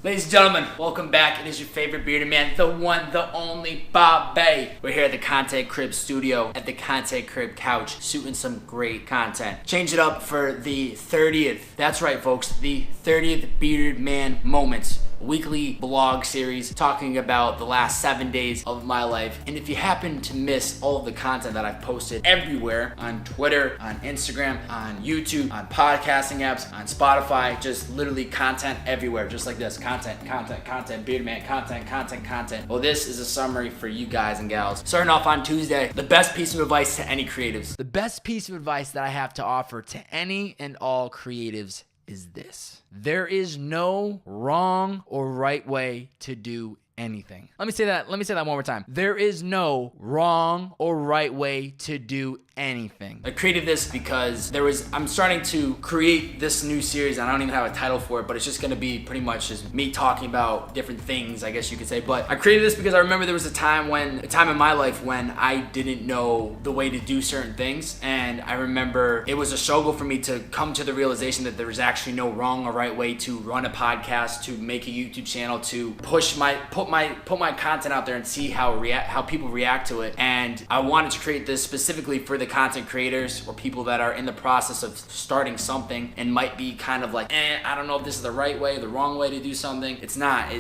Ladies and gentlemen, welcome back. It is your favorite bearded man, the one, the only Bobbbaaaay. We're here at the Content Crib studio, at the Content Crib couch, shooting some great content. Change it up for the 30th. That's right, folks, the 30th Bearded Man Moments. Weekly blog series talking about the last 7 days of my life. And if you happen to miss all of the content that I've posted everywhere on Twitter, on Instagram, on YouTube, on podcasting apps, on Spotify, just literally content everywhere, just like this. Content, bearded man, content. Well, this is a summary for you guys and gals. Starting off on Tuesday, the best piece of advice to any creatives. The best piece of advice that I have to offer to any and all creatives is this: there is no wrong or right way to do anything. Let me say that one more time. There is no wrong or right way to do anything. I created this because I'm starting to create this new series, and I don't even have a title for it, but it's just gonna be pretty much just me talking about different things, I guess you could say. But I created this because I remember there was a time in my life when I didn't know the way to do certain things, and I remember it was a struggle for me to come to the realization that there was actually no wrong or right way to run a podcast, to make a YouTube channel, to put my content out there and see how people react to it. And I wanted to create this specifically for the content creators or people that are in the process of starting something and might be kind of like, I don't know if this is the right way, the wrong way to do something. It's not.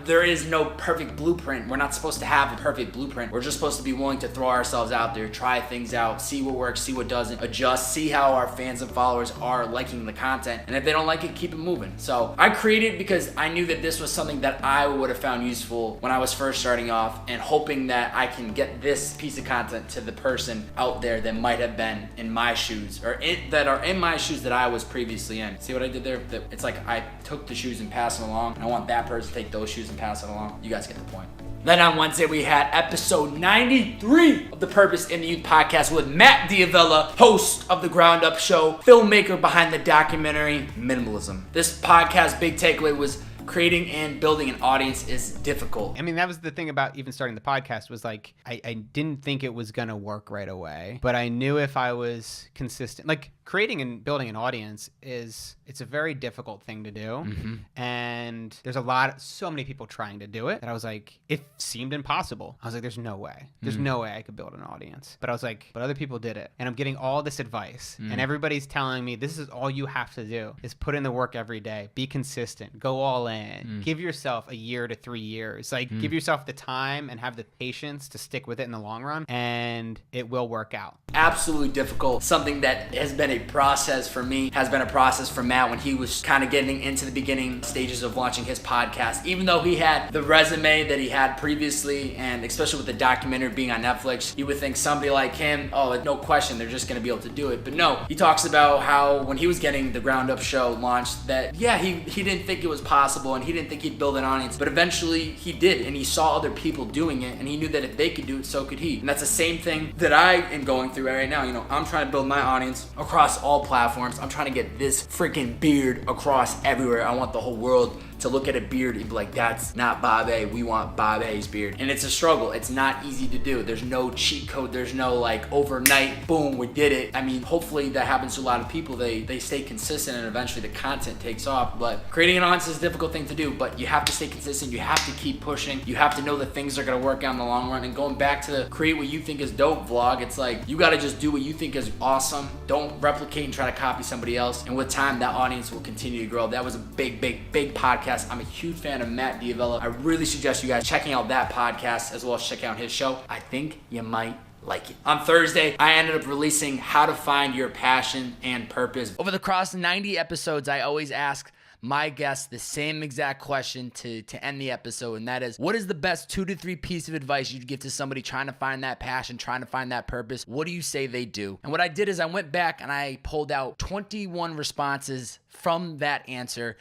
There is no perfect blueprint. We're not supposed to have a perfect blueprint. We're just supposed to be willing to throw ourselves out there, try things out, see what works, see what doesn't, adjust, see how our fans and followers are liking the content. And if they don't like it, keep it moving. So I created it because I knew that this was something that I would have found useful when I was first starting off, and hoping that I can get this piece of content to the person out there that might have been in my shoes, or that are in my shoes that I was previously in. See what I did there? It's like I took the shoes and passed them along, and I want that person to take those shoes and pass it along. You guys get the point. Then on Wednesday, we had episode 93 of the Purpose in the Youth podcast with Matt Diavella, host of The Ground Up Show, filmmaker behind the documentary Minimalism. This podcast big takeaway was creating and building an audience is difficult. I mean, that was the thing about even starting the podcast, was like, I didn't think it was going to work right away, but I knew if I was consistent, like creating and building an audience it's a very difficult thing to do. Mm-hmm. And there's so many people trying to do it that I was like, it seemed impossible. I was like, there's no way I could build an audience. But I was like, but other people did it. And I'm getting all this advice and everybody's telling me this is all you have to do is put in the work every day, be consistent, go all in, give yourself a year to 3 years, like give yourself the time and have the patience to stick with it in the long run, and it will work out. Absolutely difficult. Something that has been a process for me, has been a process for Matt when he was kind of getting into the beginning stages of launching his podcast. Even though he had the resume that he had previously, and especially with the documentary being on Netflix, you would think somebody like him, no question, they're just going to be able to do it. But no, he talks about how when he was getting the Ground Up Show launched, that he didn't think it was possible and he didn't think he'd build an audience, but eventually he did, and he saw other people doing it, and he knew that if they could do it, so could he. And that's the same thing that I am going through right now. I'm trying to build my audience across all platforms. I'm trying to get this freaking beard across everywhere. I want the whole world to look at a beard and be like, that's not Bobbbaaaay, we want Bobbaaay's beard. And it's a struggle. It's not easy to do. There's no cheat code. There's no like overnight, boom, we did it. I mean, hopefully that happens to a lot of people. They stay consistent and eventually the content takes off. But creating an audience is a difficult thing to do, but you have to stay consistent. You have to keep pushing. You have to know that things are gonna work out in the long run. And going back to the create what you think is dope vlog, it's like, you gotta just do what you think is awesome. Don't replicate and try to copy somebody else. And with time, that audience will continue to grow. That was a big podcast. I'm a huge fan of Matt Diavella. I really suggest you guys checking out that podcast as well as checking out his show. I think you might like it. On Thursday, I ended up releasing How to Find Your Passion and Purpose. Over the course of 90 episodes, I always ask my guests the same exact question to end the episode, and that is, what is the best 2 to 3 piece of advice you'd give to somebody trying to find that passion, trying to find that purpose? What do you say they do? And what I did is I went back and I pulled out 21 responses from that answer,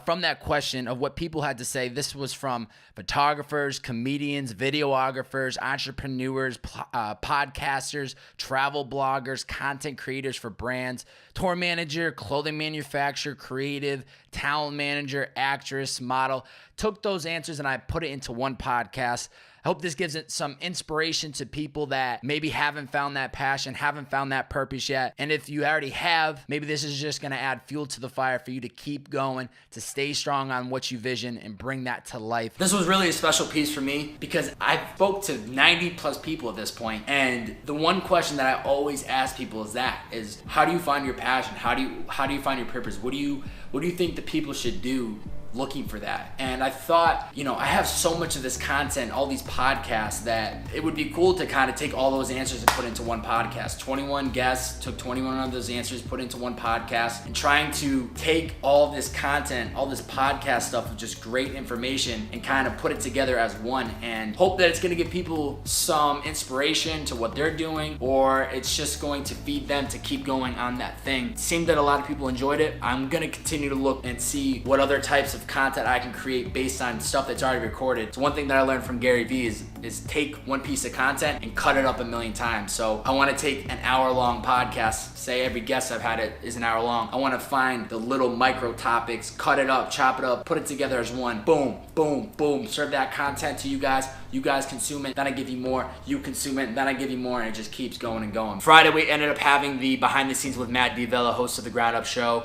from that question of what people had to say. This was from photographers, comedians, videographers, entrepreneurs, podcasters, travel bloggers, content creators for brands, tour manager, clothing manufacturer, creative, talent manager, actress, model. Took those answers and I put it into one podcast. I hope this gives it some inspiration to people that maybe haven't found that passion, haven't found that purpose yet. And if you already have, maybe this is just going to add fuel to the fire for you to keep going, to stay strong on what you vision and bring that to life. This was really a special piece for me because I spoke to 90 plus people at this point, and the one question that I always ask people is how do you find your passion? How do you find your purpose? What do you think that people should do looking for that? And I thought, I have so much of this content, all these podcasts, that it would be cool to kind of take all those answers and put into one podcast. 21 guests, took 21 of those answers, put into one podcast, and trying to take all this content, all this podcast stuff of just great information and kind of put it together as one, and hope that it's going to give people some inspiration to what they're doing, or it's just going to feed them to keep going on that thing. It seemed that a lot of people enjoyed it. I'm going to continue to look and see what other types of content I can create based on stuff that's already recorded. So one thing that I learned from Gary Vee is take one piece of content and cut it up a million times. So I want to take an hour-long podcast, say every guest I've had is an hour long. I want to find the little micro topics, cut it up, chop it up, put it together as one. Boom, boom, boom. Serve that content to you guys. You guys consume it, then I give you more. You consume it, then I give you more, and it just keeps going and going. Friday, we ended up having the behind the scenes with Matt DiVella, host of the Ground Up Show.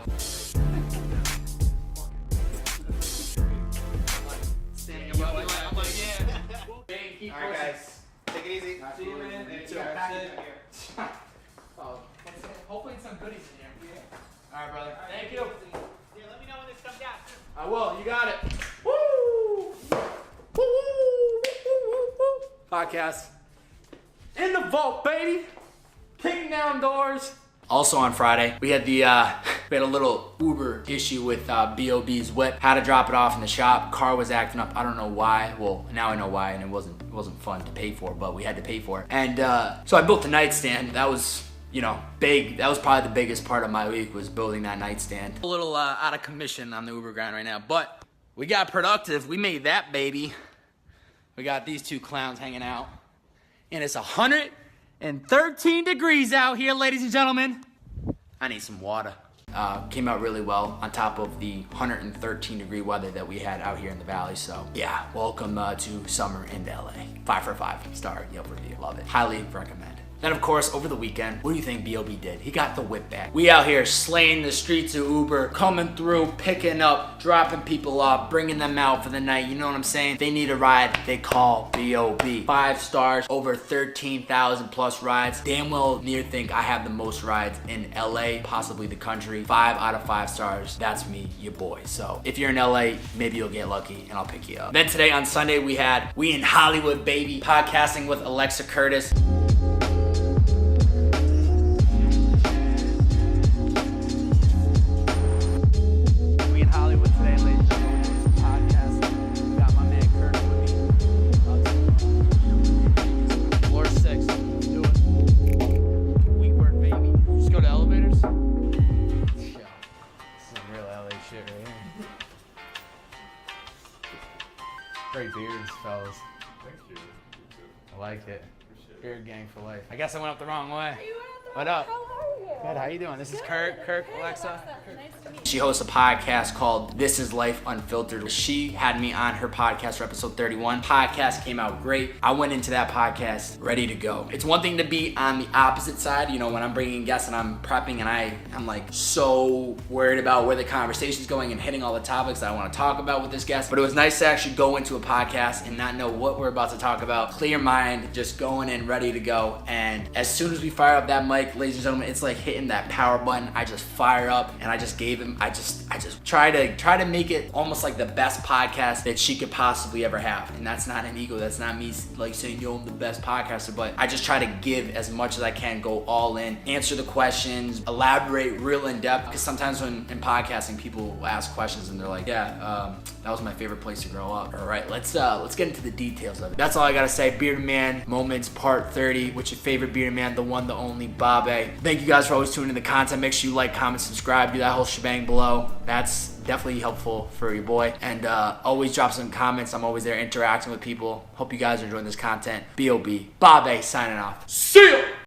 Alright guys, take it easy. See you, man. Hopefully some goodies in here. Alright, brother. Thank you. Yeah, let me know when this comes out. I will. You got it. Woo! Woo! Podcast. In the vault, baby. Kicking down doors. Also on Friday, we had we had a little Uber issue with BOB's whip. Had to drop it off in the shop. Car was acting up. I don't know why. Well, now I know why, and it wasn't fun to pay for, but we had to pay for it. And so I built the nightstand. That was, big. That was probably the biggest part of my week, was building that nightstand. A little out of commission on the Uber grind right now, but we got productive. We made that baby. We got these two clowns hanging out, and it's 113 degrees out here, ladies and gentlemen. I need some water. Came out really well on top of the 113 degree weather that we had out here in the valley. So yeah, welcome to summer in LA. 5 for 5 star Yelp review. Love it. Highly recommend. Then, of course, over the weekend, what do you think B.O.B. did? He got the whip back. We out here slaying the streets of Uber, coming through, picking up, dropping people off, bringing them out for the night. You know what I'm saying? They need a ride, they call B.O.B. 5 stars, over 13,000 plus rides. Damn well near think I have the most rides in LA, possibly the country. 5 out of 5 stars. That's me, your boy. So if you're in LA, maybe you'll get lucky and I'll pick you up. Then today on Sunday, we in Hollywood, baby, podcasting with Alexa Curtis. Great beards, fellas. Thank you. I like it. Beard gang for life. I guess I went up the wrong way. What up? How are you? Good, how you doing? This is Kirk, Alexa. Nice to meet you. She hosts a podcast called This Is Life Unfiltered. She had me on her podcast for episode 31. Podcast came out great. I went into that podcast ready to go. It's one thing to be on the opposite side, when I'm bringing guests and I'm prepping and I'm like so worried about where the conversation's going and hitting all the topics that I want to talk about with this guest. But it was nice to actually go into a podcast and not know what we're about to talk about. Clear mind, just going in ready to go. And as soon as we fire up that mic, ladies and gentlemen, it's like hitting that power button. I just fire up and I just gave him, I just try to make it almost like the best podcast that she could possibly ever have. And that's not an ego. That's not me like saying, yo, I'm the best podcaster, but I just try to give as much as I can, go all in, answer the questions, elaborate real in depth. Because sometimes when in podcasting, people will ask questions and they're like, yeah, that was my favorite place to grow up. All right, let's get into the details of it. That's all I gotta say. Bearded Man Moments Part 30. What's your favorite bearded man? The one, the only, Bobbbaaaay. Thank you guys for always tuning in the content. Make sure you like, comment, subscribe, do that whole shebang below. That's definitely helpful for your boy. And always drop some comments. I'm always there interacting with people. Hope you guys are enjoying this content. B.O.B. Bobbbaaaay signing off. See ya!